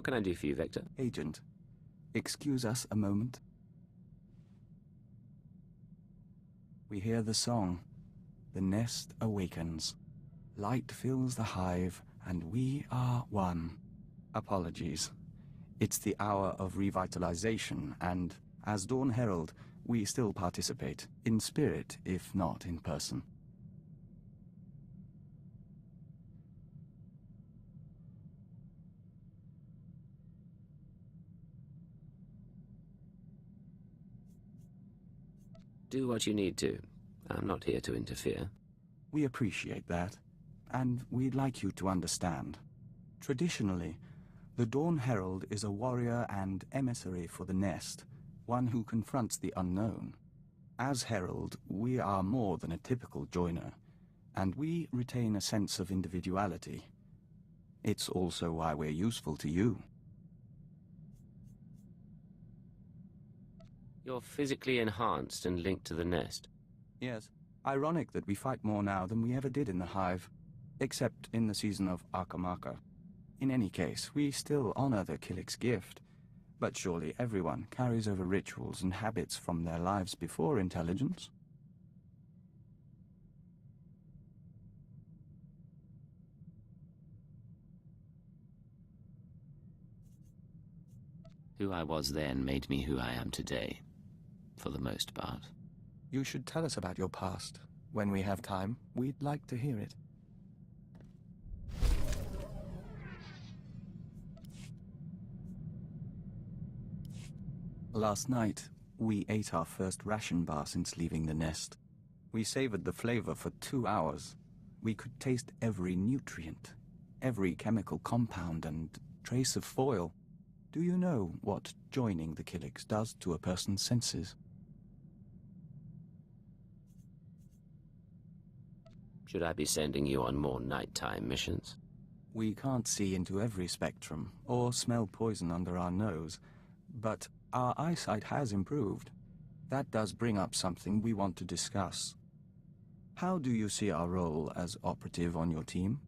What can I do for you, Vector? Agent, excuse us a moment. We hear the song. The nest awakens. Light fills the hive, and we are one. Apologies. It's the hour of revitalization, and as Dawn Herald, we still participate, in spirit, if not in person. Do what you need to. I'm not here to interfere. We appreciate that, and we'd like you to understand. Traditionally, the Dawn Herald is a warrior and emissary for the nest, one who confronts the unknown. As Herald, we are more than a typical joiner, and we retain a sense of individuality. It's also why we're useful to you. You're physically enhanced and linked to the nest. Yes. Ironic that we fight more now than we ever did in the Hive, except in the season of Akamaka. In any case, we still honor the Killik's gift, but surely everyone carries over rituals and habits from their lives before intelligence. Who I was then made me who I am today, for the most part. You should tell us about your past. When we have time, we'd like to hear it. Last night, we ate our first ration bar since leaving the nest. We savored the flavor for 2 hours. We could taste every nutrient, every chemical compound and trace of foil. Do you know what joining the Killiks does to a person's senses? Should I be sending you on more nighttime missions? We can't see into every spectrum, or smell poison under our nose, but our eyesight has improved. That does bring up something we want to discuss. How do you see our role as operative on your team?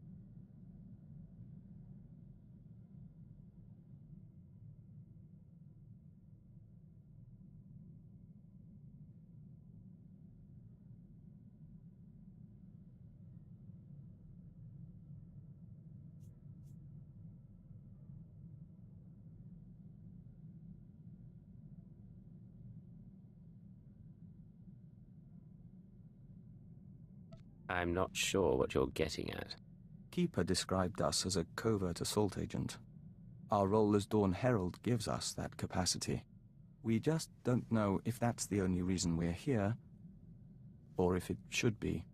I'm not sure what you're getting at. Keeper described us as a covert assault agent. Our role as Dawn Herald gives us that capacity. We just don't know if that's the only reason we're here, or if it should be.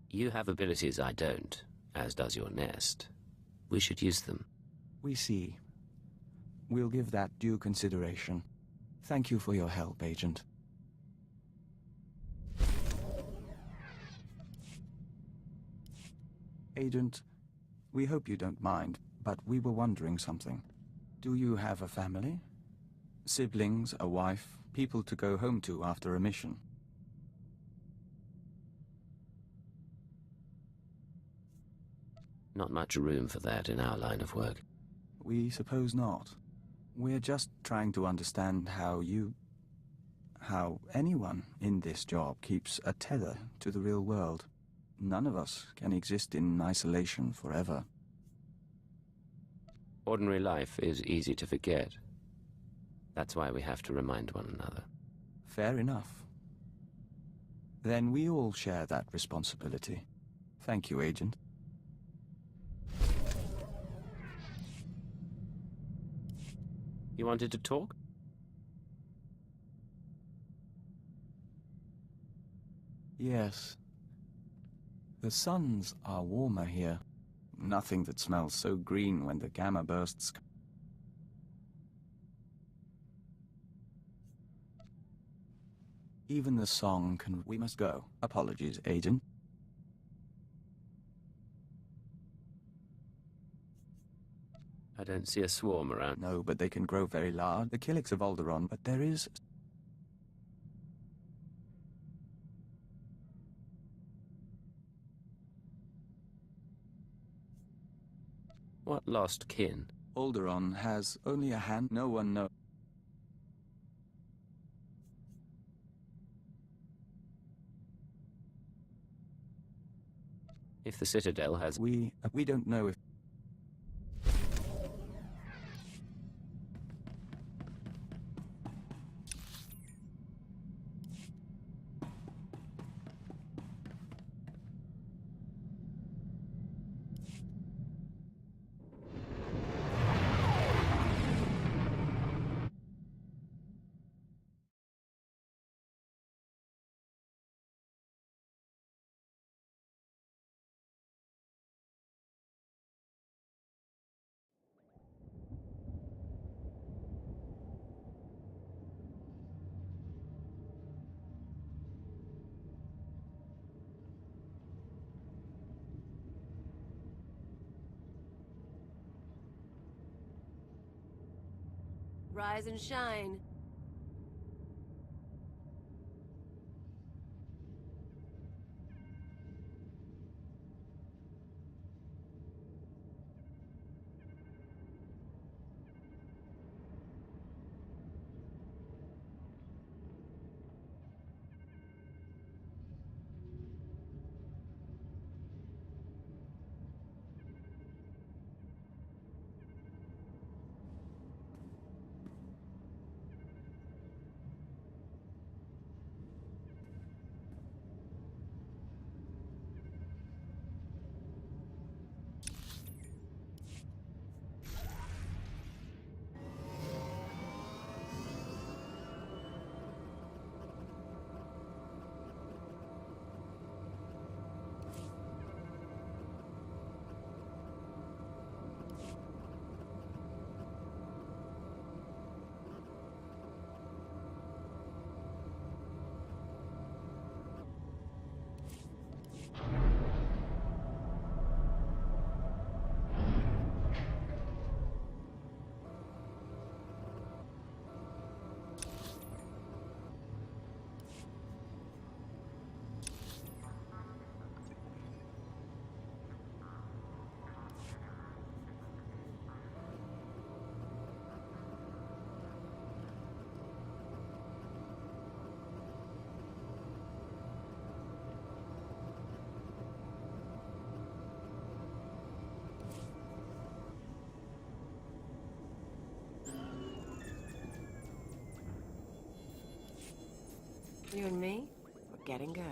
You have abilities I don't, as does your nest. We should use them. We see. We'll give that due consideration. Thank you for your help, Agent. Agent, we hope you don't mind, but we were wondering something. Do you have a family? Siblings, a wife, people to go home to after a mission? Not much room for that in our line of work. We suppose not. We're just trying to understand how anyone in this job keeps a tether to the real world. None of us can exist in isolation forever. Ordinary life is easy to forget. That's why we have to remind one another. Fair enough. Then we all share that responsibility. Thank you, Agent. You wanted to talk? Yes. The suns are warmer here. Nothing that smells so green when the gamma bursts. Even the song can... We must go. Apologies, Agent. I don't see a swarm around. No, but they can grow very large. The Killiks of Alderaan, but there is... What lost kin? Alderaan has only a hand. No one knows. If the Citadel has... We don't know if... Rise and shine. You and me, we're getting good.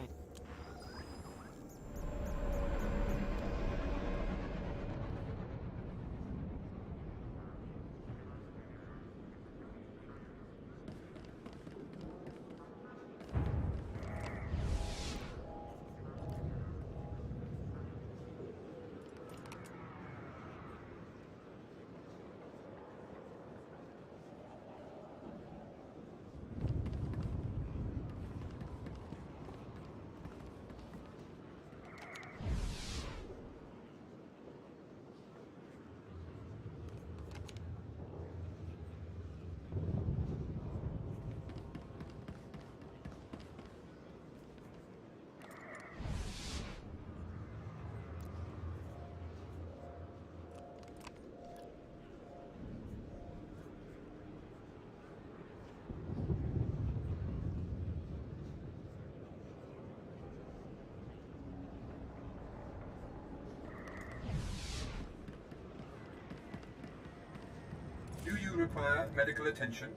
Do you require medical attention?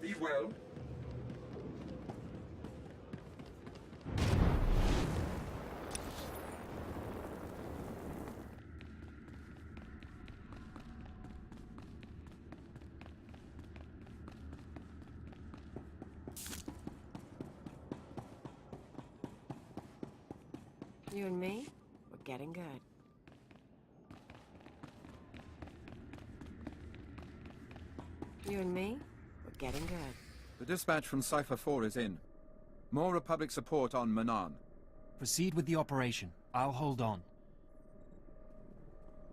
Be well. You and me, we're getting good. You and me, we're getting good. The dispatch from Cypher 4 is in. More Republic support on Manan. Proceed with the operation. I'll hold on.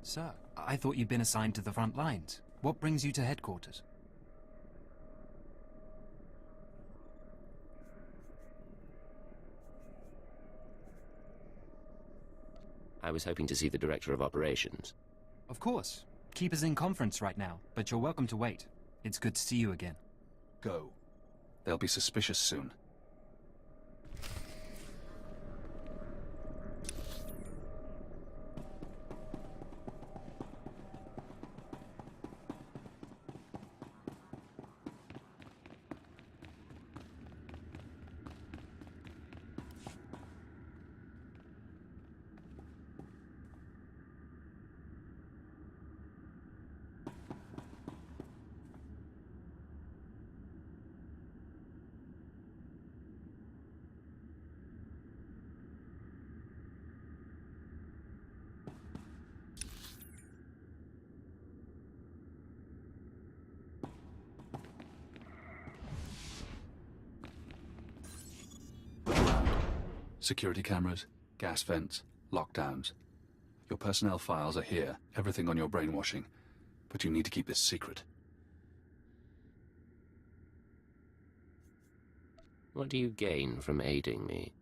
Sir, I thought you'd been assigned to the front lines. What brings you to headquarters? I was hoping to see the Director of Operations. Of course. Keeper's in conference right now, but you're welcome to wait. It's good to see you again. Go. They'll be suspicious soon. Security cameras, gas vents, lockdowns. Your personnel files are here, everything on your brainwashing. But you need to keep this secret. What do you gain from aiding me?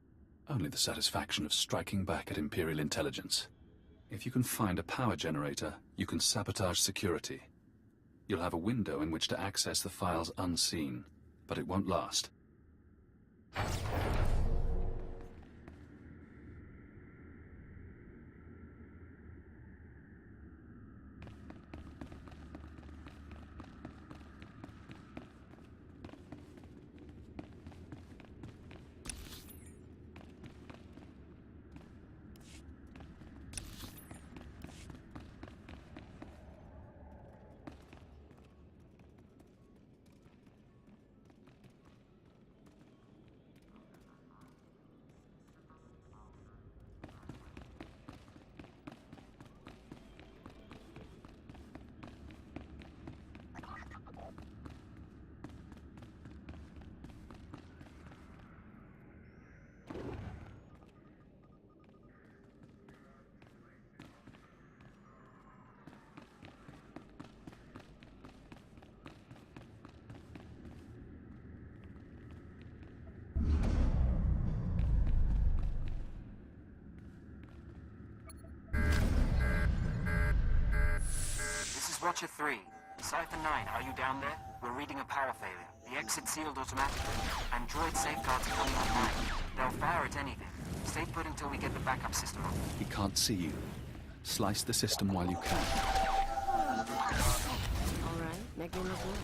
Only the satisfaction of striking back at Imperial intelligence. If you can find a power generator, you can sabotage security. You'll have a window in which to access the files unseen, but it won't last. Watcher 3. Cypher 9, are you down there? We're reading a power failure. The exit's sealed automatically. Android safeguards are coming online. They'll fire at anything. Stay put until we get the backup system on. He can't see you. Slice the system while you can. All right, make me look good.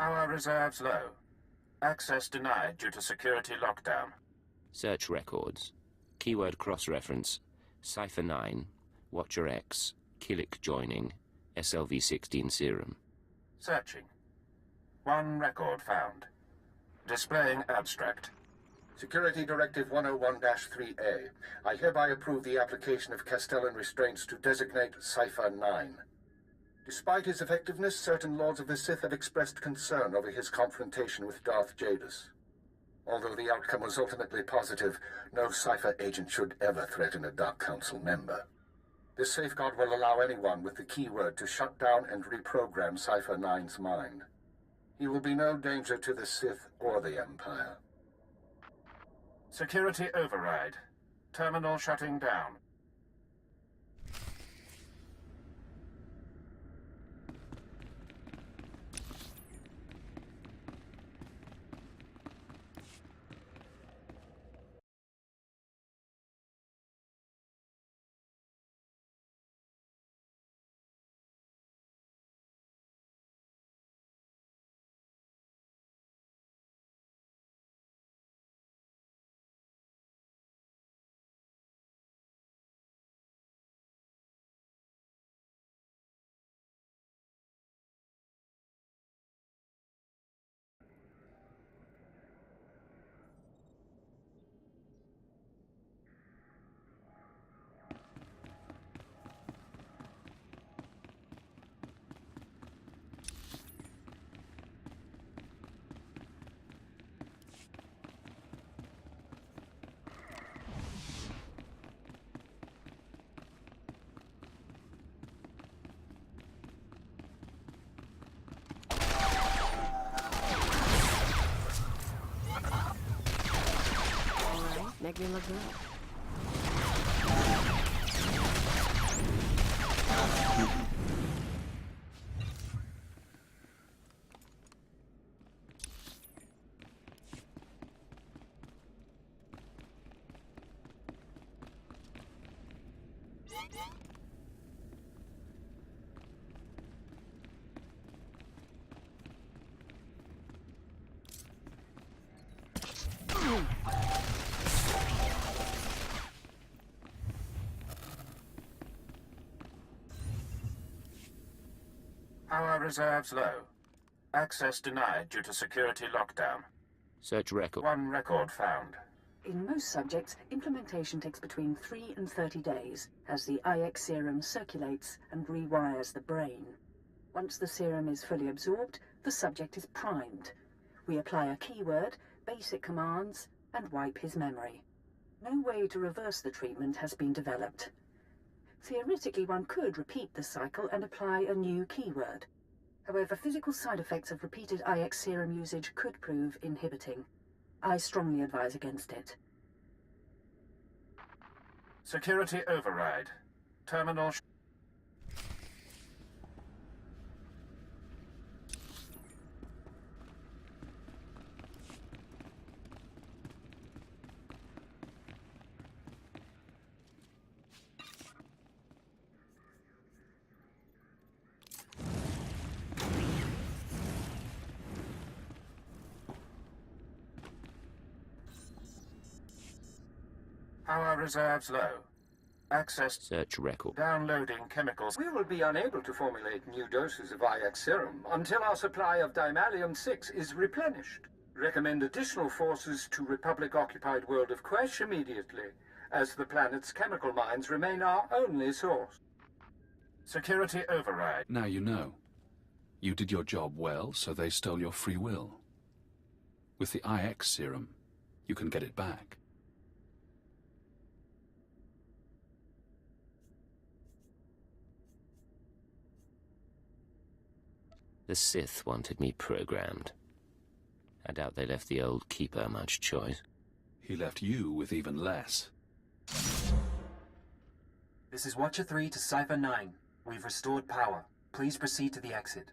Power reserves low. Access denied due to security lockdown. Search records. Keyword cross-reference. Cypher 9, Watcher X, Killik joining, SLV-16 serum. Searching. One record found. Displaying abstract. Security Directive 101-3A. I hereby approve the application of Castellan restraints to designate Cypher 9. Despite his effectiveness, certain Lords of the Sith have expressed concern over his confrontation with Darth Jadus. Although the outcome was ultimately positive, no Cypher agent should ever threaten a Dark Council member. This safeguard will allow anyone with the keyword to shut down and reprogram Cypher 9's mind. He will be no danger to the Sith or the Empire. Security override. Terminal shutting down. Make me look good. Power reserves low. Access denied due to security lockdown. Search record. One record found. In most subjects, implementation takes between 3 and 30 days as the IX serum circulates and rewires the brain. Once the serum is fully absorbed, the subject is primed. We apply a keyword, basic commands, and wipe his memory. No way to reverse the treatment has been developed. Theoretically, one could repeat the cycle and apply a new keyword. However, physical side effects of repeated IX serum usage could prove inhibiting. I strongly advise against it. Security override. Terminal. Power reserves low. Access. Search record. Downloading chemicals. We will be unable to formulate new doses of IX serum until our supply of Dimalium-6 is replenished. Recommend additional forces to Republic-occupied world of Quesh immediately, as the planet's chemical mines remain our only source. Security override. Now you know. You did your job well, so they stole your free will. With the IX serum, you can get it back. The Sith wanted me programmed. I doubt they left the old Keeper much choice. He left you with even less. This is Watcher 3 to Cypher 9. We've restored power. Please proceed to the exit.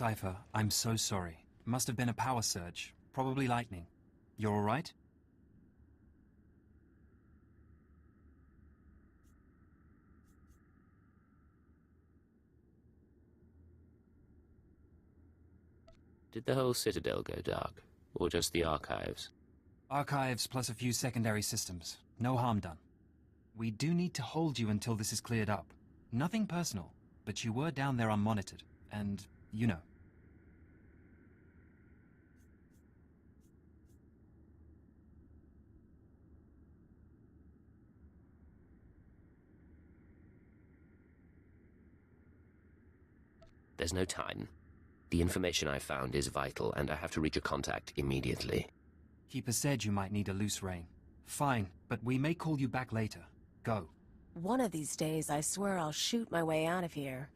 Cypher, I'm so sorry. Must have been a power surge. Probably lightning. You're all right? Did the whole Citadel go dark? Or just the archives? Archives plus a few secondary systems. No harm done. We do need to hold you until this is cleared up. Nothing personal, but you were down there unmonitored. And, you know. There's no time. The information I found is vital, and I have to reach a contact immediately. Keeper said you might need a loose rein. Fine, but we may call you back later. Go. One of these days, I swear I'll shoot my way out of here.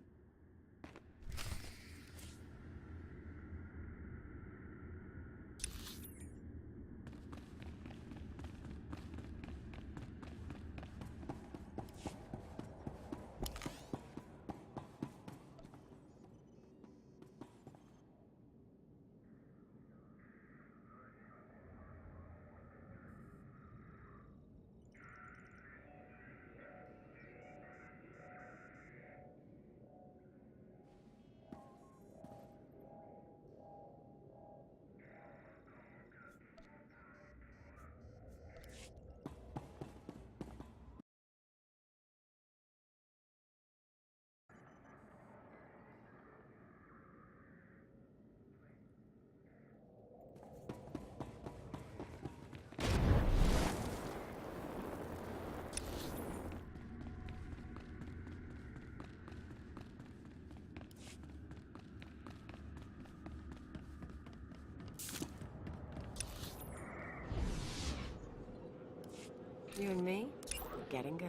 You and me, we're getting good.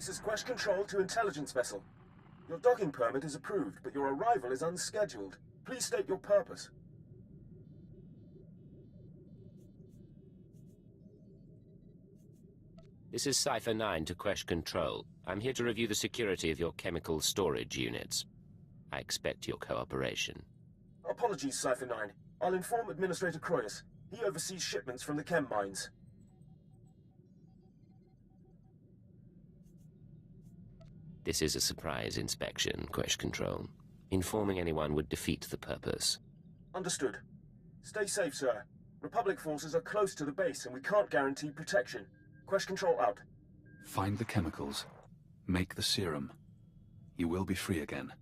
This is Quest Control to Intelligence Vessel. Your docking permit is approved, but your arrival is unscheduled. Please state your purpose. This is Cypher 9 to Quest Control. I'm here to review the security of your chemical storage units. I expect your cooperation. Apologies, Cypher 9. I'll inform Administrator Croyus. He oversees shipments from the chem mines. This is a surprise inspection, Quest Control. Informing anyone would defeat the purpose. Understood. Stay safe, sir. Republic forces are close to the base and we can't guarantee protection. Quest control out. Find the chemicals. Make the serum. You will be free again.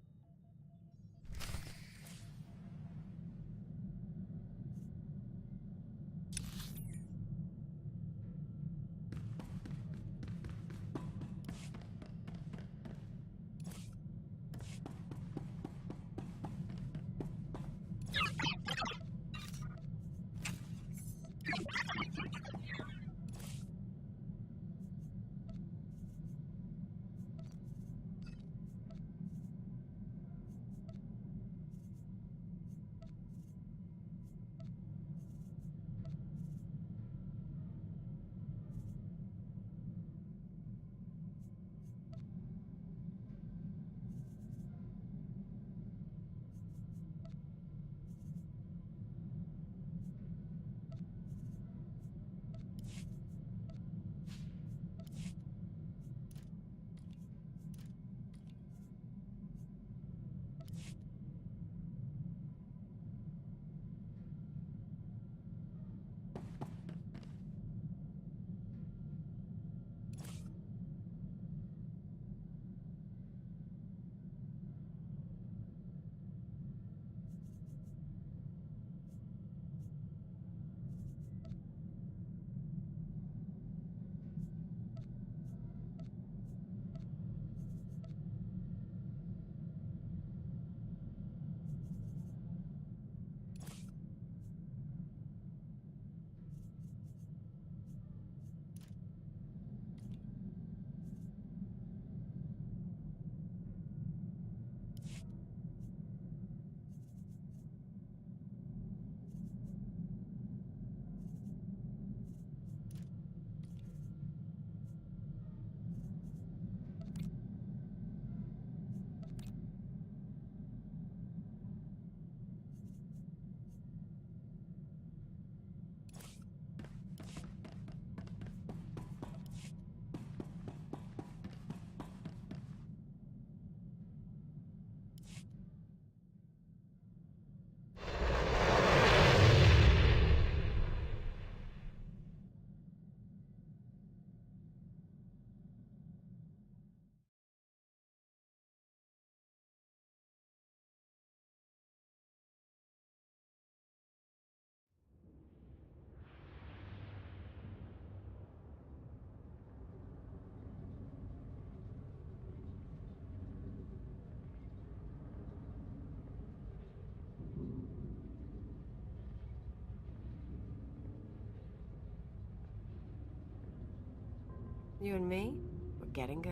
You and me, we're getting good.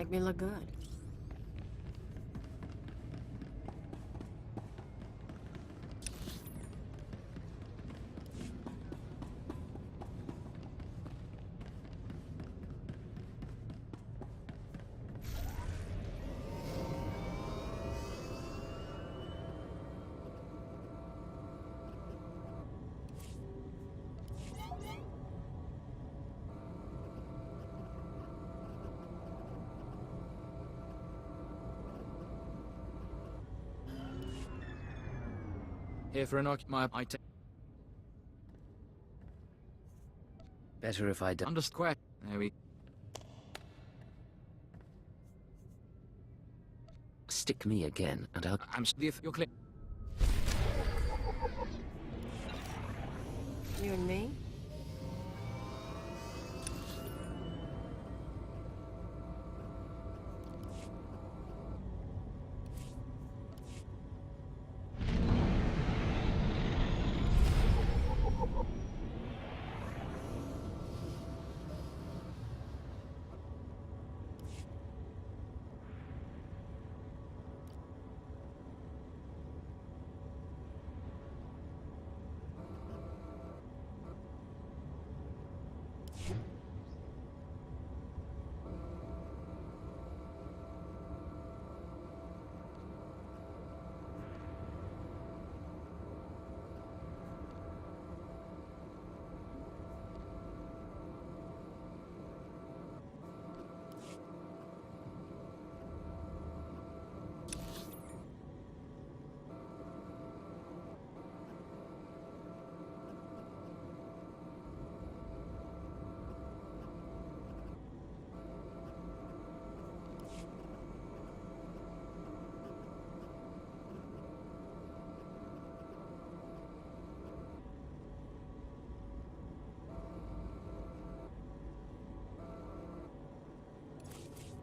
Make me look good. Here for an occupy. Better if I don't. Understand. There we. Stick me again, and I'll. You're clear. You and me?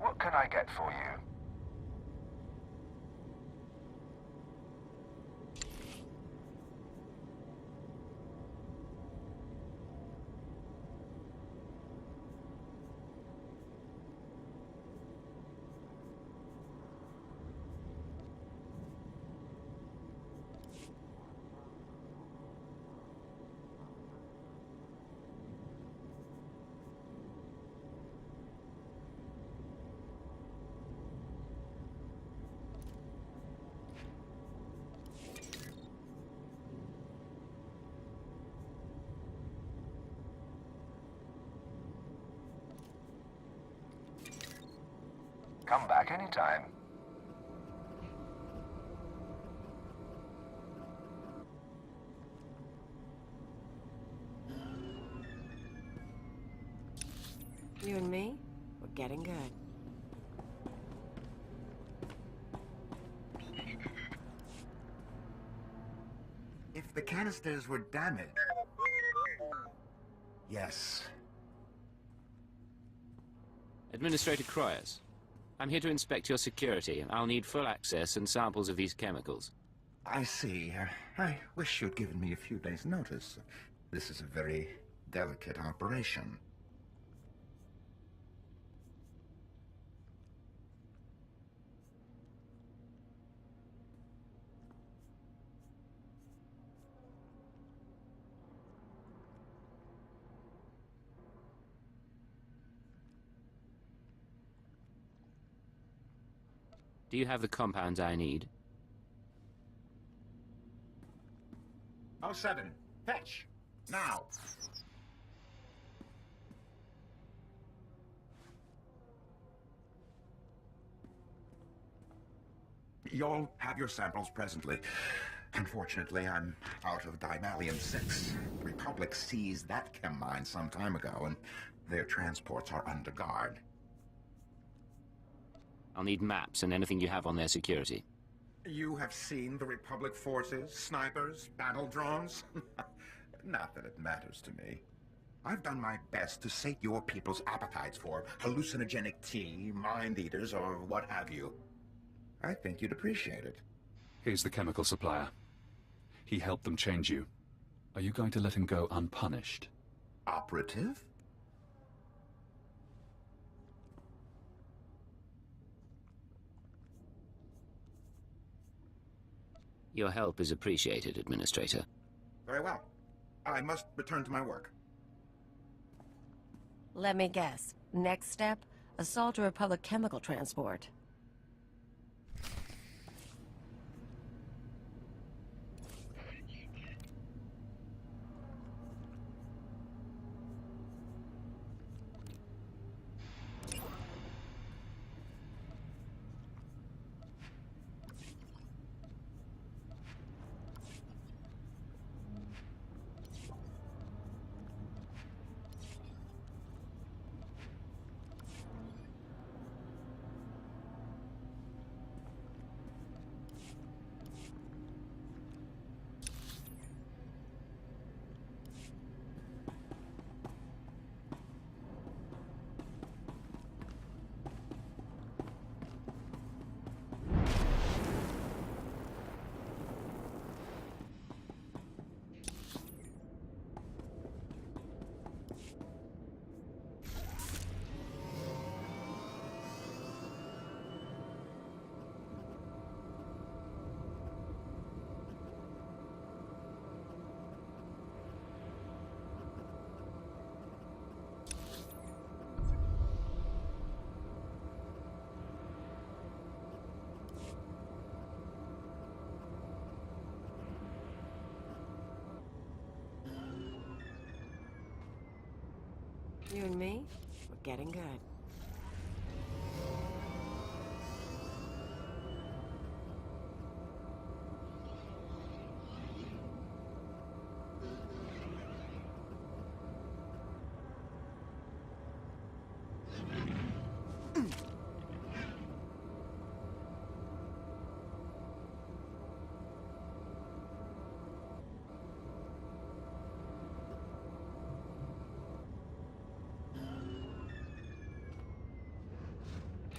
What can I get for you? Come back anytime. You and me? We're getting good. If the canisters were damaged... Yes. Administrator Croyas, I'm here to inspect your security. I'll need full access and samples of these chemicals. I see. I wish you'd given me a few days' notice. This is a very delicate operation. Do you have the compounds I need? 07, fetch! Now! You'll have your samples presently. Unfortunately, I'm out of Dynalium-6. The Republic seized that chem mine some time ago, and their transports are under guard. I'll need maps and anything you have on their security. You have seen the Republic forces, snipers, battle drones? Not that it matters to me. I've done my best to sate your people's appetites for hallucinogenic tea, mind-eaters, or what have you. I think you'd appreciate it. He's the chemical supplier. He helped them change you. Are you going to let him go unpunished? Operative? Your help is appreciated, Administrator. Very well. I must return to my work. Let me guess. Next step, assault a Republic chemical transport. You and me, we're getting good.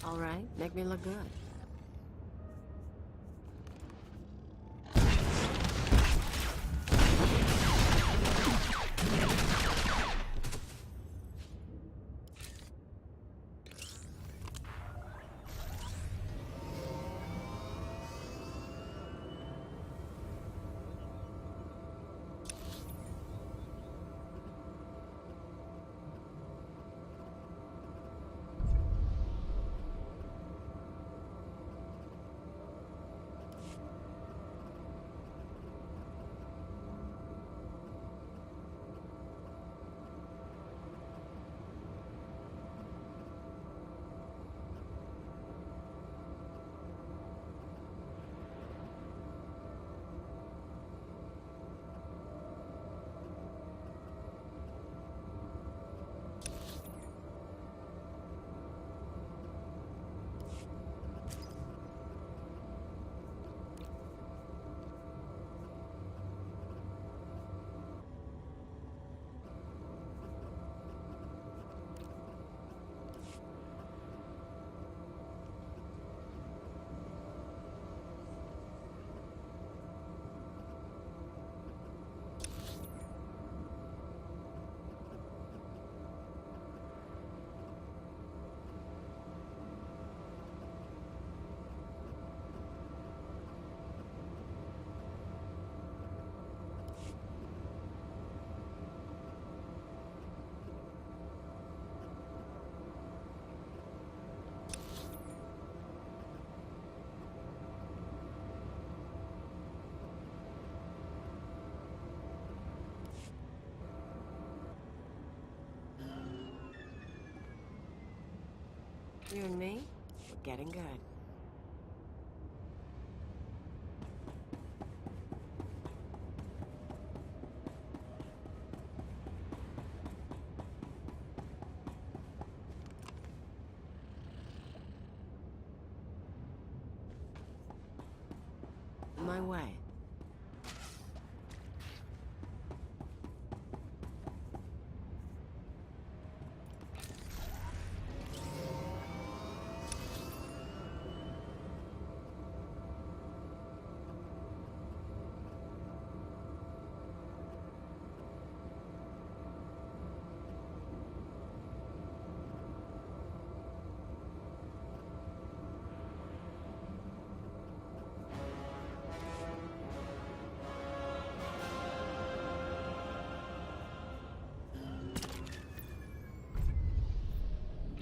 All right, make me look good. You and me, we're getting good. My way.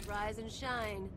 Rise and shine.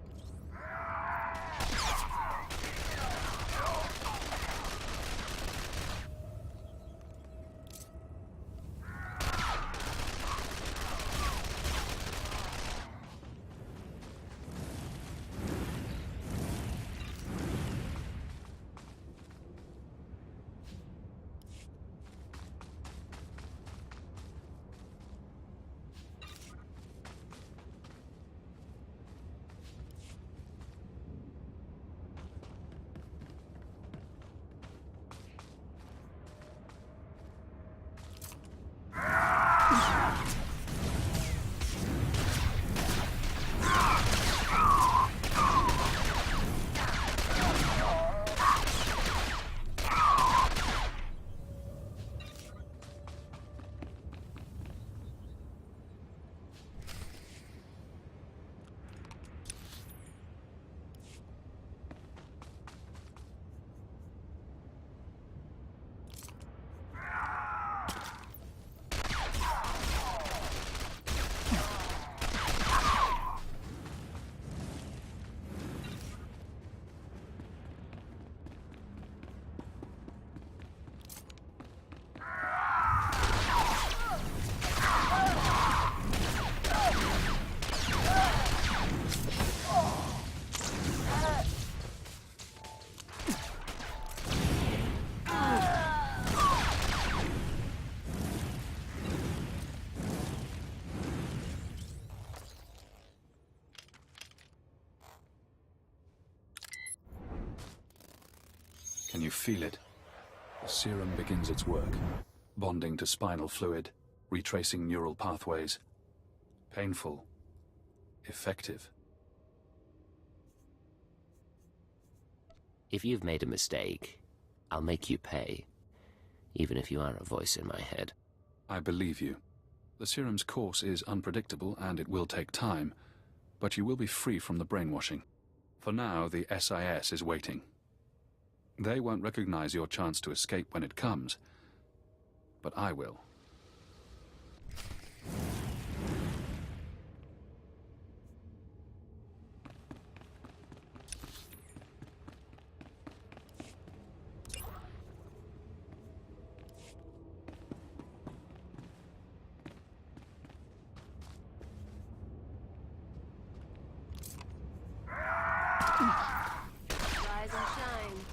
Can you feel it? The serum begins its work, bonding to spinal fluid, retracing neural pathways. Painful. Effective. If you've made a mistake, I'll make you pay, even if you are a voice in my head. I believe you. The serum's course is unpredictable and it will take time, but you will be free from the brainwashing. For now, the SIS is waiting. They won't recognize your chance to escape when it comes, but I will. Rise and shine.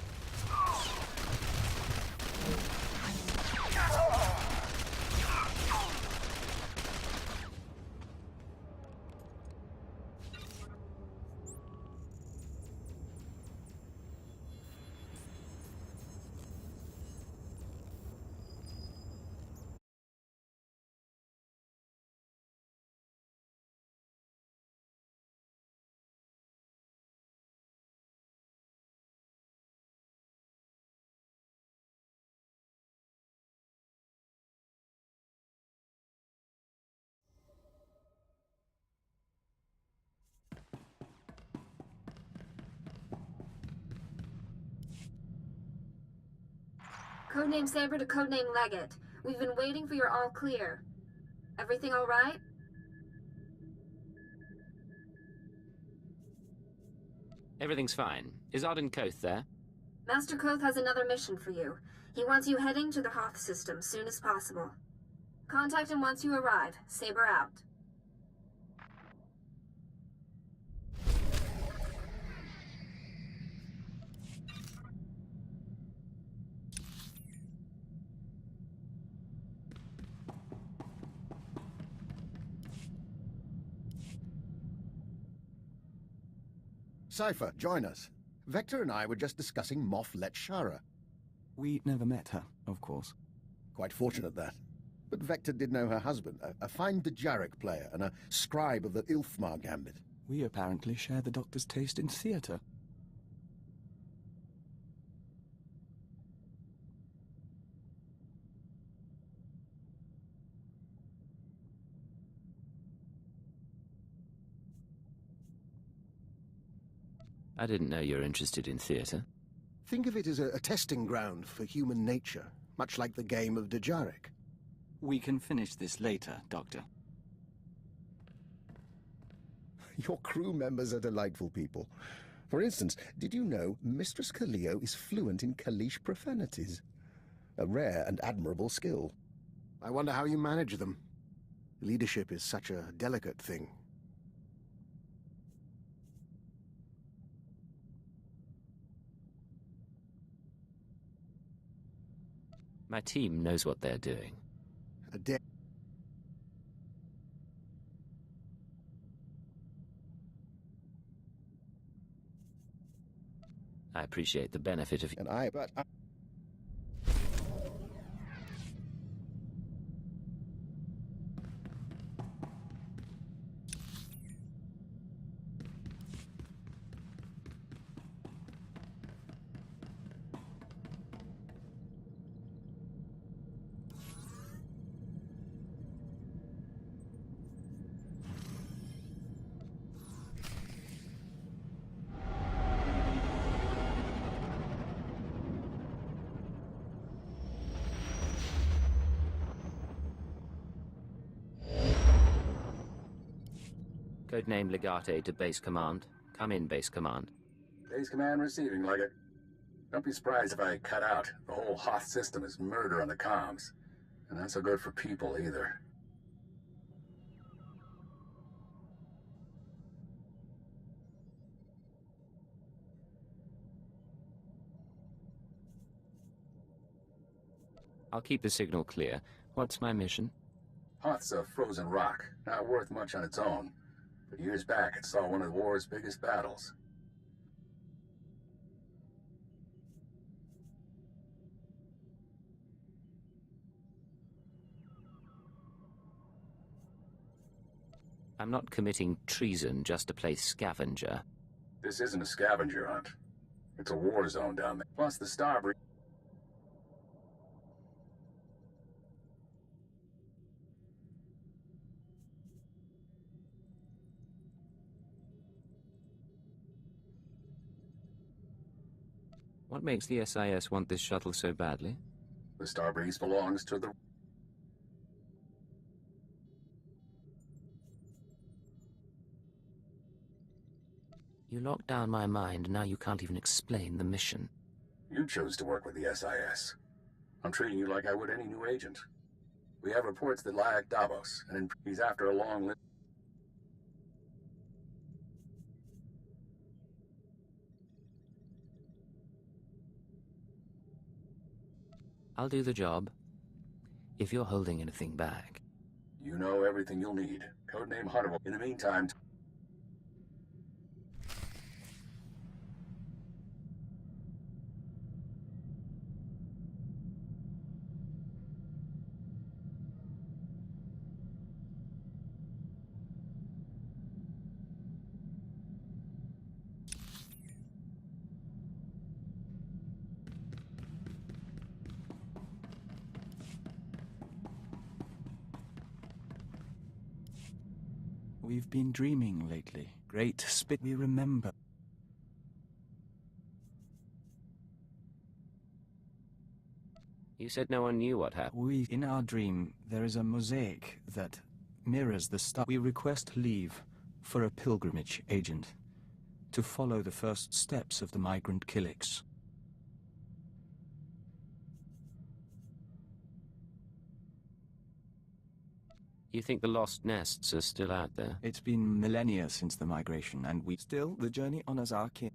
Codename Saber to Codename Leggett. We've been waiting for your all clear. Everything all right? Everything's fine. Is Arden Koth there? Master Koth has another mission for you. He wants you heading to the Hoth system soon as possible. Contact him once you arrive. Saber out. Cypher, join us. Vector and I were just discussing Moff Letshara. We never met her, of course. Quite fortunate, that. But Vector did know her husband, a fine Dejarik player and a scribe of the Ilfmar Gambit. We apparently share the Doctor's taste in theatre. I didn't know you're interested in theatre. Think of it as a testing ground for human nature, much like the game of Dejarik. We can finish this later, Doctor. Your crew members are delightful people. For instance, did you know Mistress Kaleo is fluent in Kalish profanities? A rare and admirable skill. I wonder how you manage them. Leadership is such a delicate thing. My team knows what they're doing. I appreciate the benefit of... But Codename Legate to Base Command. Come in, Base Command. Base Command receiving, Leggett. Don't be surprised if I cut out. The whole Hoth system is murder on the comms. And not so good for people, either. I'll keep the signal clear. What's my mission? Hoth's a frozen rock, not worth much on its own. But years back, it saw one of the war's biggest battles. I'm not committing treason just to play scavenger. This isn't a scavenger hunt. It's a war zone down there. Plus the Starbreeze... What makes the SIS want this shuttle so badly? The Starbreeze belongs to the... You locked down my mind, now you can't even explain the mission. You chose to work with the SIS. I'm treating you like I would any new agent. We have reports that Lyak Davos, and he's after a long list. I'll do the job, if you're holding anything back. You know everything you'll need. Codename Hunter will... In the meantime... We've been dreaming lately. Great spit we remember. You said no one knew what happened. In our dream, there is a mosaic that mirrors the star. We request leave for a pilgrimage, Agent, to follow the first steps of the migrant Kilix. You think the lost nests are still out there? It's been millennia since the migration, and the journey honors our kin.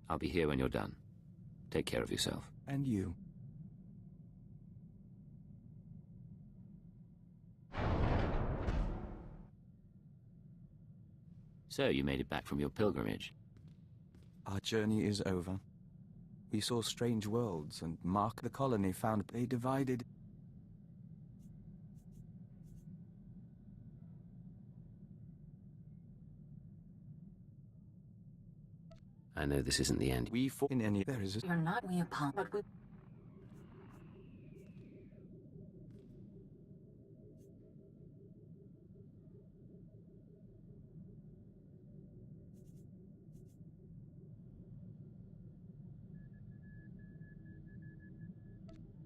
I'll be here when you're done. Take care of yourself. And you. So, you made it back from your pilgrimage. Our journey is over. We saw strange worlds, and Mark the colony found they divided. I know this isn't the end. We fought in any... There is a... You're not we upon, but we...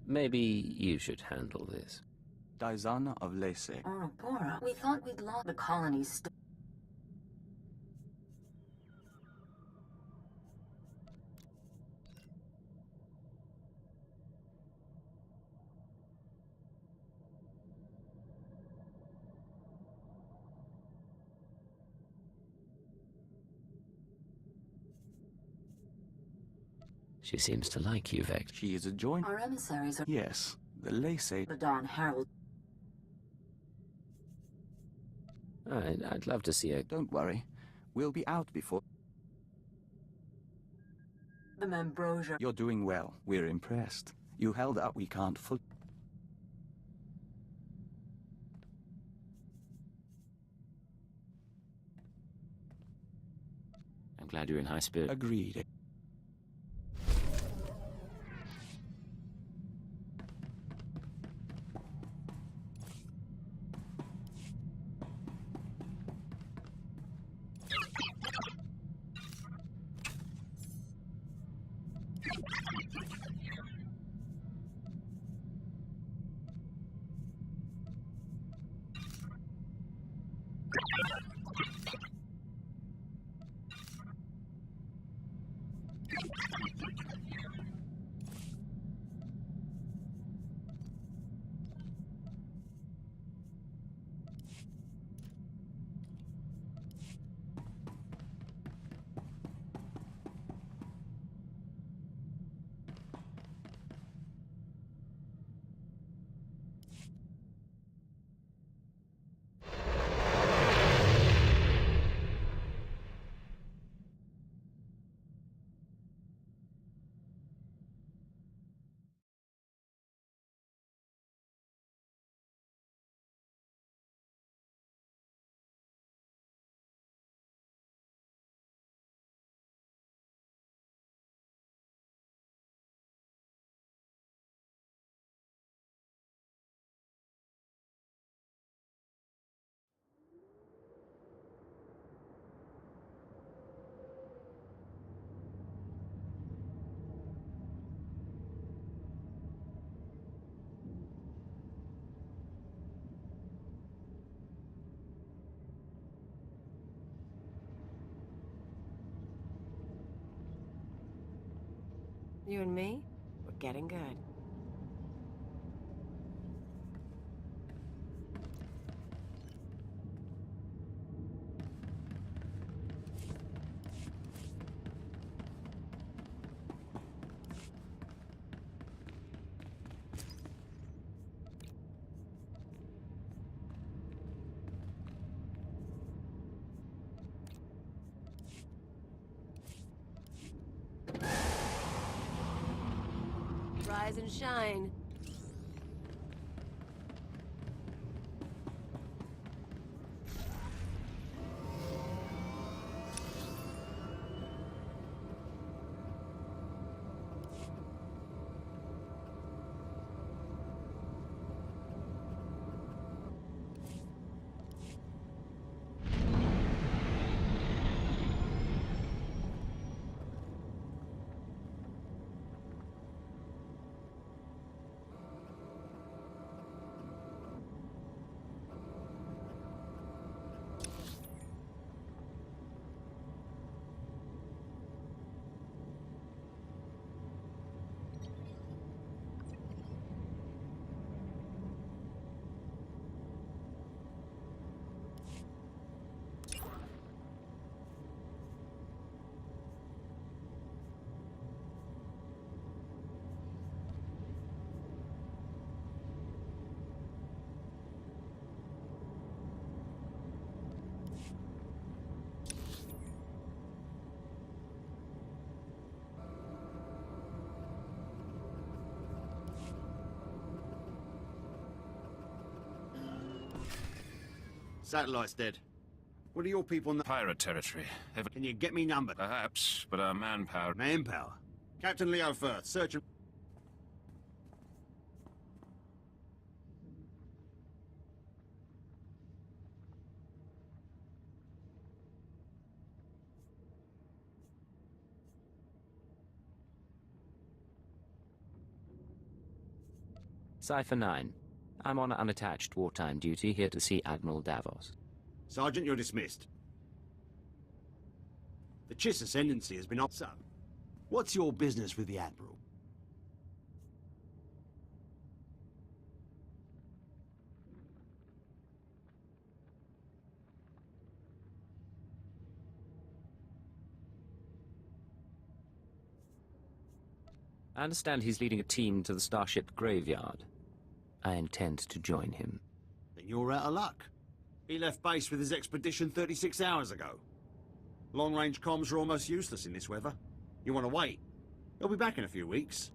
Maybe you should handle this. Daizana of Lese. Orobora, we thought we'd lost the colony's She seems to like you, Vect. She is a joint... Our emissaries are... Yes, the Lese... The Dawn Herald. I'd love to see her. Don't worry. We'll be out before... The Membrosia. You're doing well. We're impressed. You held up. We can't full... I'm glad you're in high spirit. Agreed. You and me, we're getting good. Rise and shine. Satellite's dead. What are your people in the... Pirate territory. Can you get me numbered? Perhaps, but our manpower... Manpower? Captain Leo Firth, search and... Cypher 9. I'm on unattached wartime duty, here to see Admiral Davos. Sergeant, you're dismissed. The Chiss Ascendancy has been up. So, what's your business with the Admiral? I understand he's leading a team to the Starship Graveyard. I intend to join him. Then you're out of luck. He left base with his expedition 36 hours ago. Long-range comms are almost useless in this weather. You want to wait? He'll be back in a few weeks.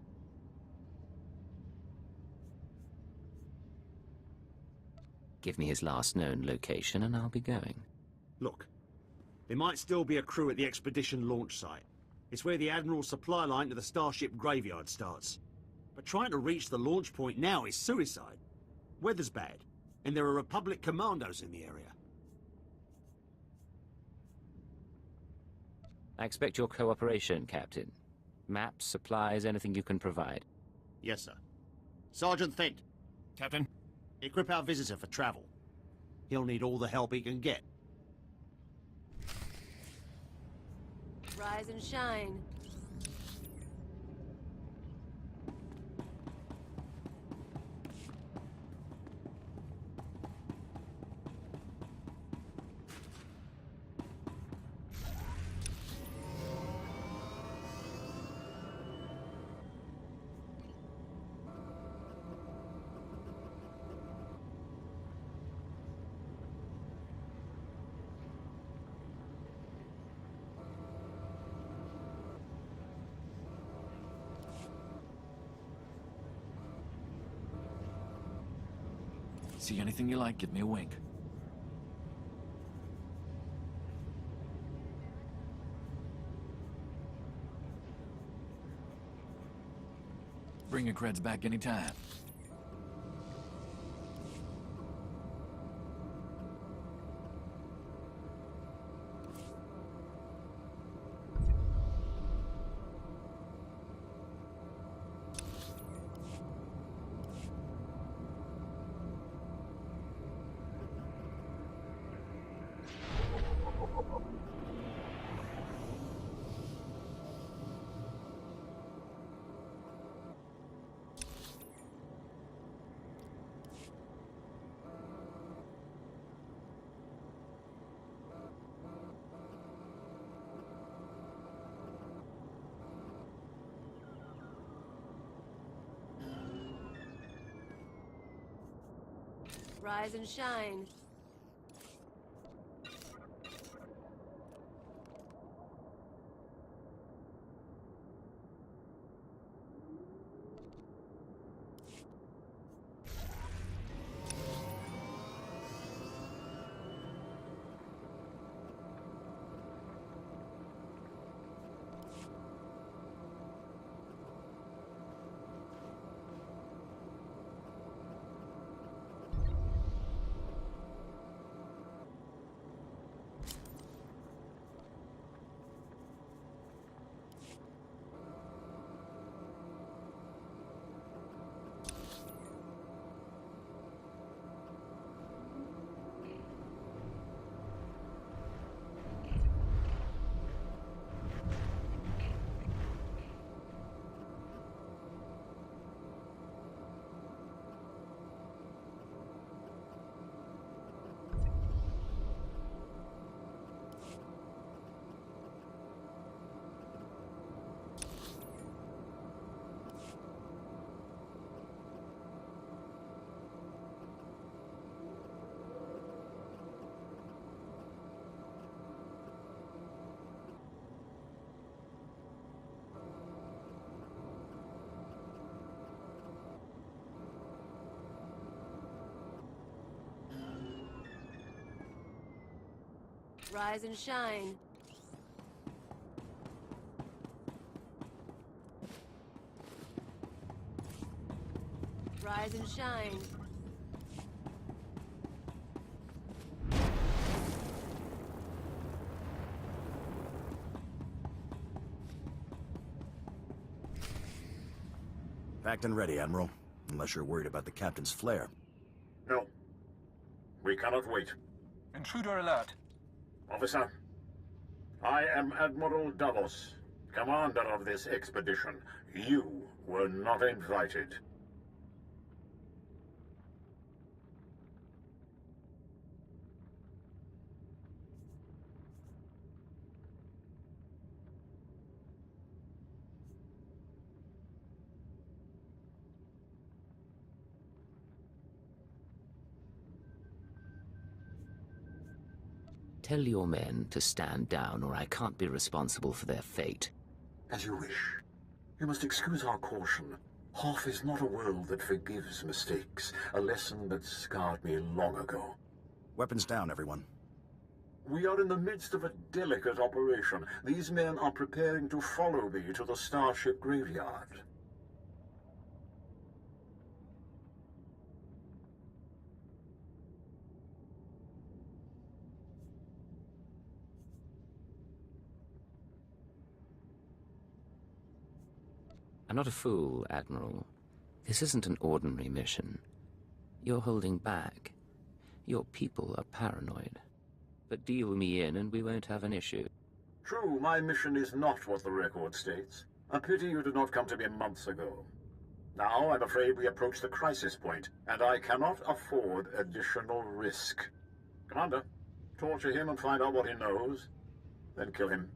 Give me his last known location and I'll be going. Look, there might still be a crew at the expedition launch site. It's where the Admiral's supply line to the Starship Graveyard starts. But trying to reach the launch point now is suicide. Weather's bad, and there are Republic commandos in the area. I expect your cooperation, Captain. Maps, supplies, anything you can provide. Yes, sir. Sergeant Thent. Captain? Equip our visitor for travel. He'll need all the help he can get. Rise and shine. See anything you like, give me a wink. Bring your creds back anytime. Rise and shine. Rise and shine. Rise and shine. Packed and ready, Admiral. Unless you're worried about the captain's flare. We cannot wait. Intruder alert. Officer, I am Admiral Davos, commander of this expedition. You were not invited. Tell your men to stand down, or I can't be responsible for their fate. As you wish. You must excuse our caution. Hoth is not a world that forgives mistakes, a lesson that scarred me long ago. Weapons down, everyone. We are in the midst of a delicate operation. These men are preparing to follow me to the Starship Graveyard. I'm not a fool, Admiral. This isn't an ordinary mission. You're holding back. Your people are paranoid. But deal me in and we won't have an issue. True, my mission is not what the record states. A pity you did not come to me months ago. Now I'm afraid we approach the crisis point, and I cannot afford additional risk. Commander, torture him and find out what he knows, then kill him.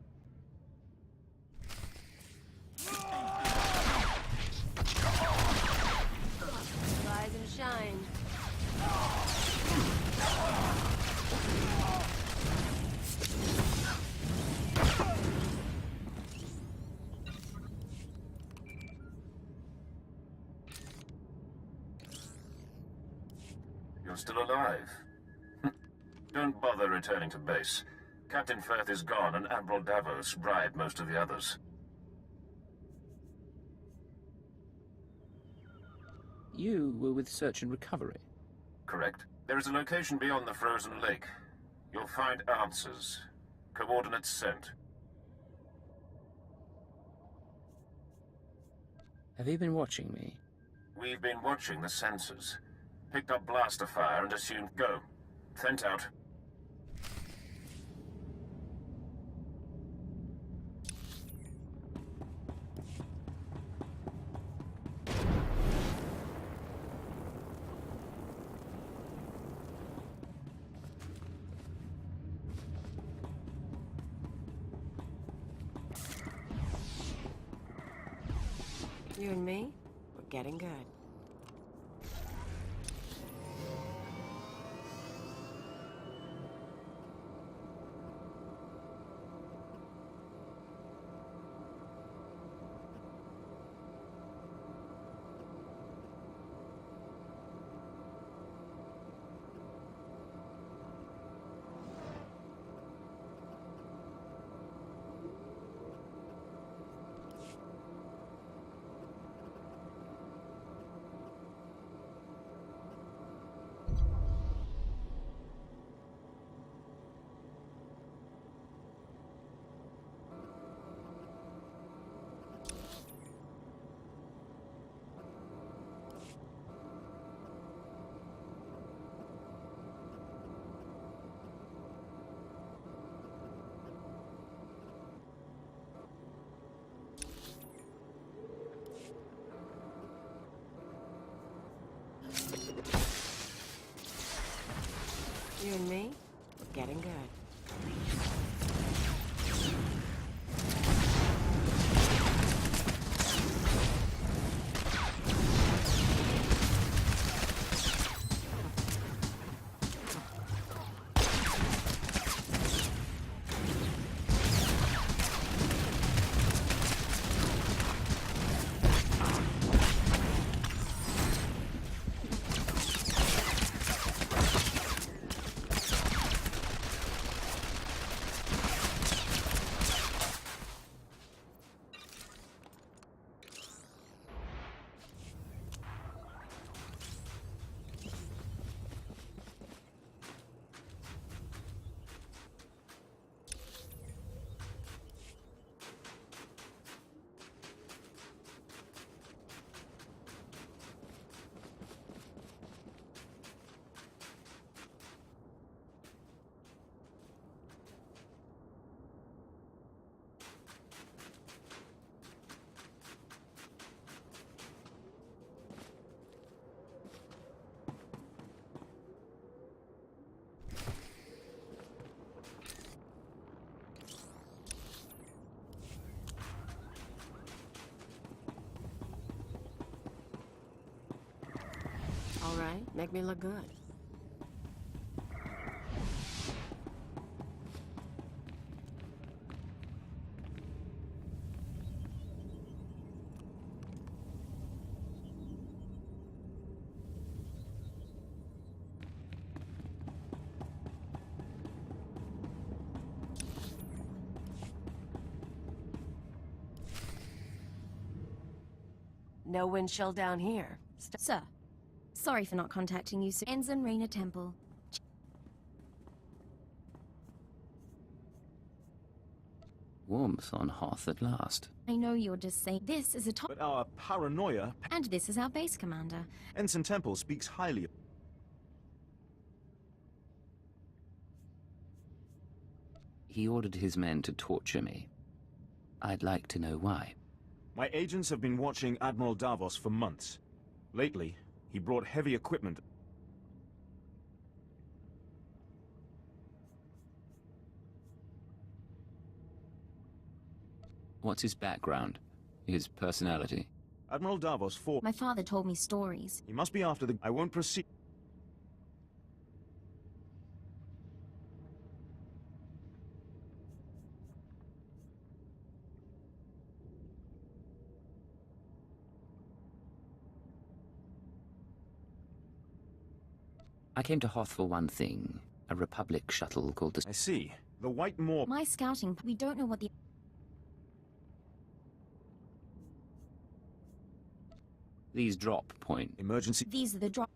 Rise and shine. You're still alive. Don't bother returning to base. Captain Firth is gone and Admiral Davos bribed most of the others. You were with Search and Recovery? Correct. There is a location beyond the frozen lake. You'll find answers. Coordinates sent. Have you been watching me? We've been watching the sensors. Picked up blaster fire and assumed go. Sent out. You and me, we're getting good. All right, make me look good. No wind chill down here. Sir, sorry for not contacting you soon. Ensign Raina Temple. Warmth on Hoth at last. I know you're just saying this is a top. But our paranoia... And this is our base commander. Ensign Temple speaks highly of... He ordered his men to torture me. I'd like to know why. My agents have been watching Admiral Davos for months. Lately, he brought heavy equipment. What's his background? His personality? Admiral Davos fought... My father told me stories. He must be after the... I won't proceed. I came to Hoth for one thing. A Republic shuttle called the... I see. The White Moor... My scouting... We don't know what the... These drop point... Emergency... These are the drop...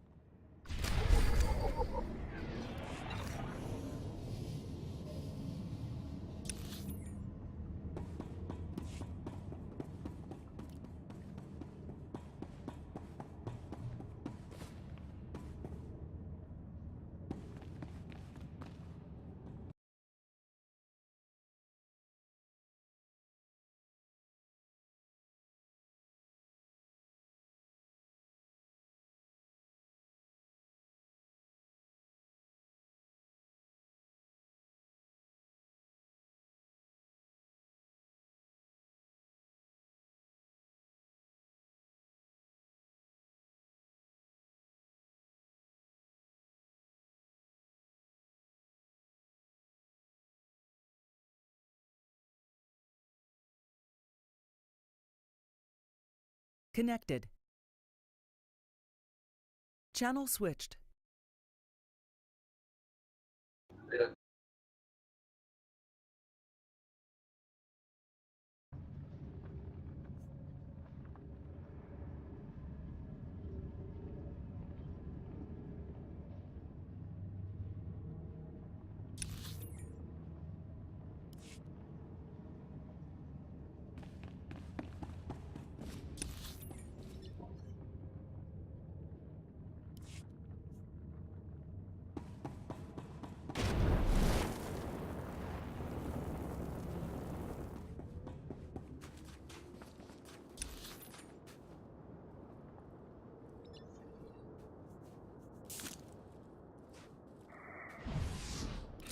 Connected. Channel switched.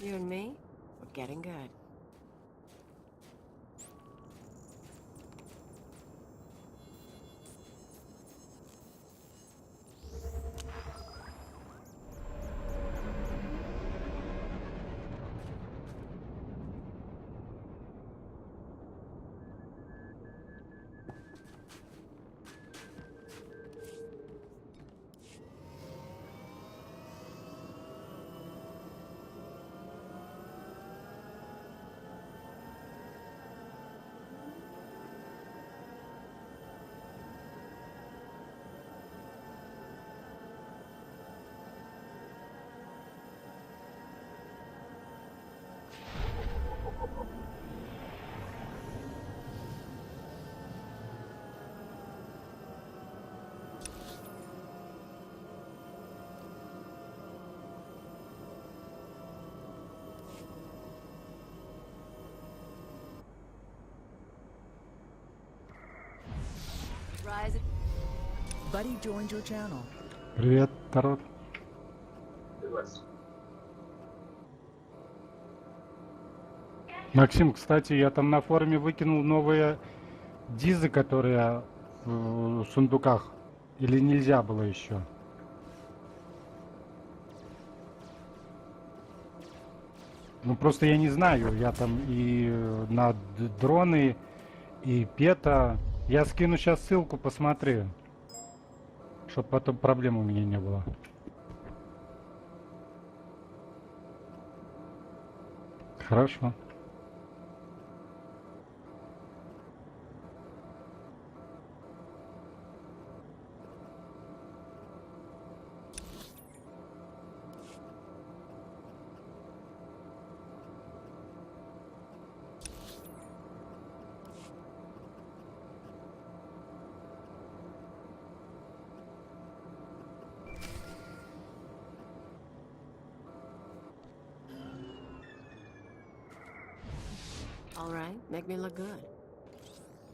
You and me, we're getting good. Buddy joined your channel. Привет, народ. Максим, кстати, я там на форуме выкинул новые дизы, которые в сундуках. Или нельзя было еще? Ну просто я не знаю, я там и на дроны, и пета. Я скину сейчас ссылку, посмотри, чтобы потом проблем у меня не было. Хорошо. All right, make me look good.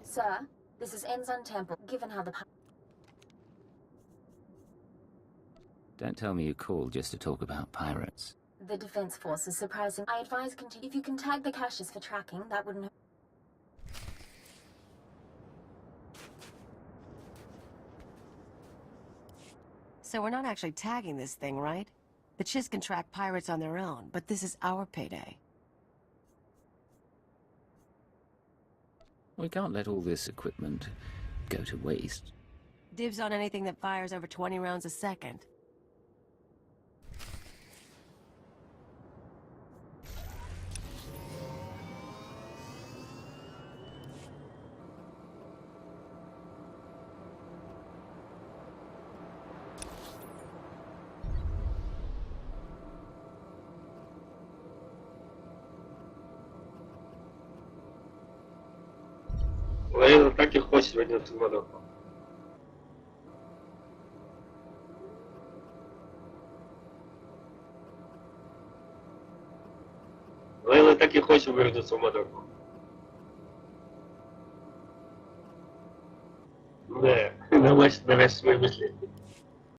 Sir, this is Enzon Temple, given how the... Don't tell me you called just to talk about pirates. The Defense Force is surprising. I advise continue. If you can tag the caches for tracking, that wouldn't... So we're not actually tagging this thing, right? The Chiss can track pirates on their own, but this is our payday. We can't let all this equipment go to waste. Dibs on anything that fires over 20 rounds a second. Лейла так и хочет вернуться в Мадоку. Лейла так и хочет вернуться в Мадоку. Да, она хочет навязать свои мысли.